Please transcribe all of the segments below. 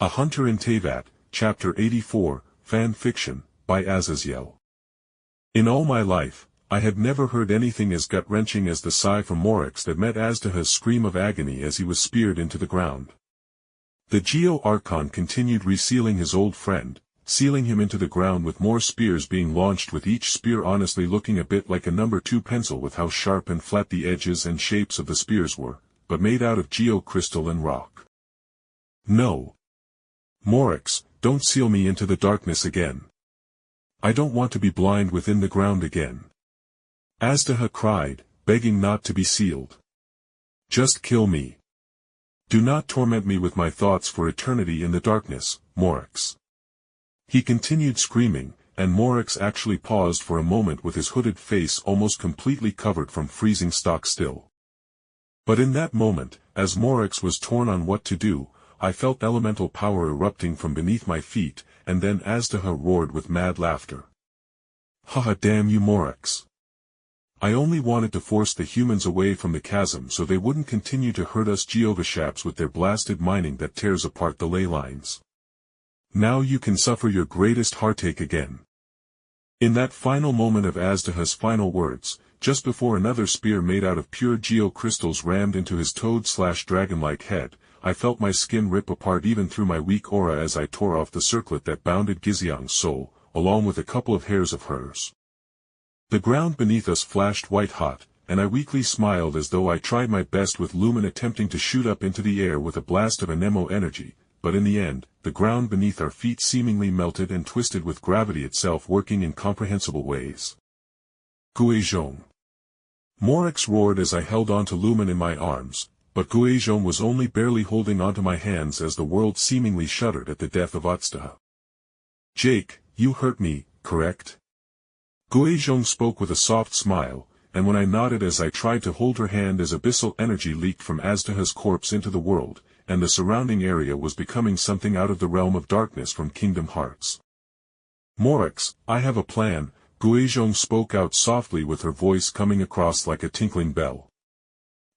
A Hunter in Teyvat, Chapter 84, Fan Fiction, by Azazyel. In all my life, I had never heard anything as gut-wrenching as the sigh from Morax that met Azhdaha's scream of agony as he was speared into the ground. The Geo Archon continued resealing his old friend, sealing him into the ground with more spears being launched, with each spear honestly looking a bit like a number 2 pencil with how sharp and flat the edges and shapes of the spears were, but made out of geo crystal and rock. No. Morax, don't seal me into the darkness again. I don't want to be blind within the ground again. Azhdaha cried, begging not to be sealed. Just kill me. Do not torment me with my thoughts for eternity in the darkness, Morax. He continued screaming, and Morax actually paused for a moment with his hooded face almost completely covered from freezing stock still. But in that moment, as Morax was torn on what to do, I felt elemental power erupting from beneath my feet, and then Azhdaha roared with mad laughter. Haha, damn you, Morax. I only wanted to force the humans away from the chasm so they wouldn't continue to hurt us Geovashaps with their blasted mining that tears apart the ley lines. Now you can suffer your greatest heartache again. In that final moment of Azhdaha's final words, just before another spear made out of pure geo crystals rammed into his toad-slash-dragon-like head, I felt my skin rip apart even through my weak aura as I tore off the circlet that bounded Giziang's soul, along with a couple of hairs of hers. The ground beneath us flashed white-hot, and I weakly smiled as though I tried my best with Lumen attempting to shoot up into the air with a blast of anemo energy, but in the end, the ground beneath our feet seemingly melted and twisted with gravity itself working in incomprehensible ways. Guizhong. Morax roared as I held on to Lumen in my arms, but Guizhong was only barely holding onto my hands as the world seemingly shuddered at the death of Azhdaha. Jake, you hurt me, correct? Guizhong spoke with a soft smile, and when I nodded as I tried to hold her hand as abyssal energy leaked from Azhdaha's corpse into the world, and the surrounding area was becoming something out of the realm of darkness from Kingdom Hearts. Morax, I have a plan, Guizhong spoke out softly with her voice coming across like a tinkling bell.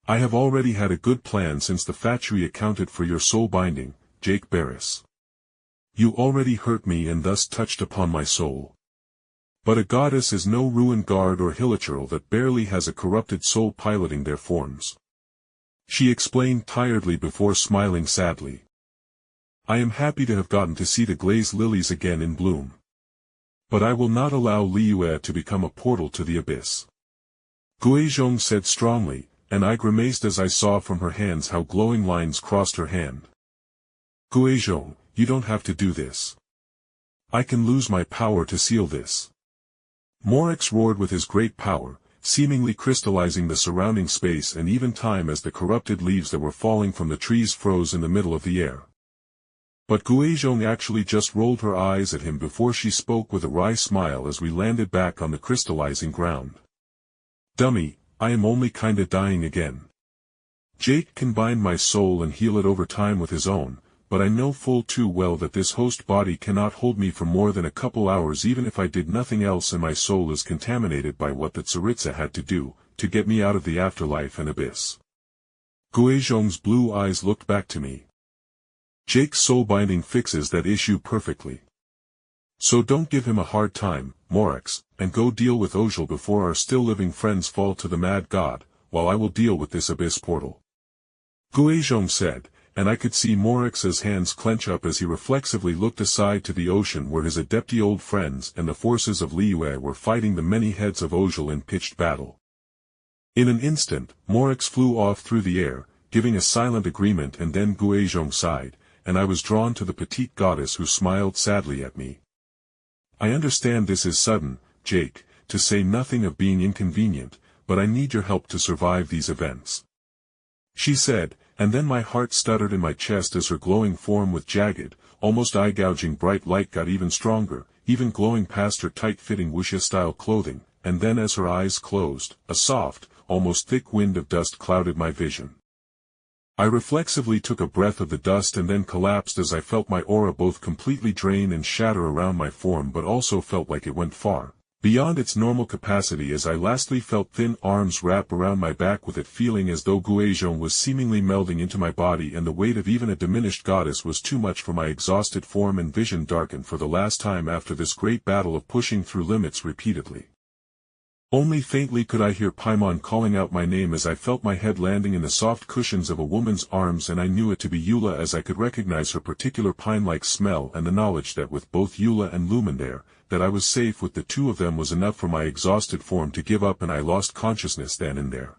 I have already had a good plan since the Fatui accounted for your soul binding, Jake Barris. You already hurt me and thus touched upon my soul. But a goddess is no ruined guard or hilichurl that barely has a corrupted soul piloting their forms. She explained tiredly before smiling sadly. I am happy to have gotten to see the glazed lilies again in bloom. But I will not allow Liyue to become a portal to the abyss. Guizhong said strongly, and I grimaced as I saw from her hands how glowing lines crossed her hand. Guizhong, you don't have to do this. I can lose my power to seal this. Morax roared with his great power, seemingly crystallizing the surrounding space and even time as the corrupted leaves that were falling from the trees froze in the middle of the air. But Guizhong actually just rolled her eyes at him before she spoke with a wry smile as we landed back on the crystallizing ground. Dummy, I am only kinda dying again. Jake can bind my soul and heal it over time with his own, but I know full too well that this host body cannot hold me for more than a couple hours even if I did nothing else, and my soul is contaminated by what the Tsaritsa had to do, to get me out of the afterlife and abyss. Guizhong's blue eyes looked back to me. Jake's soul binding fixes that issue perfectly. So don't give him a hard time, Morax, and go deal with Azhdaha before our still living friends fall to the mad god, while I will deal with this abyss portal. Guizhong said, and I could see Morax's hands clench up as he reflexively looked aside to the ocean where his adepti old friends and the forces of Liyue were fighting the many heads of Azhdaha in pitched battle. In an instant, Morax flew off through the air, giving a silent agreement, and then Guizhong sighed, and I was drawn to the petite goddess who smiled sadly at me. I understand this is sudden, Jake, to say nothing of being inconvenient, but I need your help to survive these events. She said, and then my heart stuttered in my chest as her glowing form with jagged, almost eye-gouging bright light got even stronger, even glowing past her tight-fitting wuxia-style clothing, and then as her eyes closed, a soft, almost thick wind of dust clouded my vision. I reflexively took a breath of the dust and then collapsed as I felt my aura both completely drain and shatter around my form, but also felt like it went far, beyond its normal capacity as I lastly felt thin arms wrap around my back with it feeling as though Geo Archon was seemingly melding into my body and the weight of even a diminished goddess was too much for my exhausted form and vision darkened for the last time after this great battle of pushing through limits repeatedly. Only faintly could I hear Paimon calling out my name as I felt my head landing in the soft cushions of a woman's arms and I knew it to be Eula as I could recognize her particular pine-like smell and the knowledge that with both Eula and Lumen there, that I was safe with the two of them was enough for my exhausted form to give up and I lost consciousness then and there.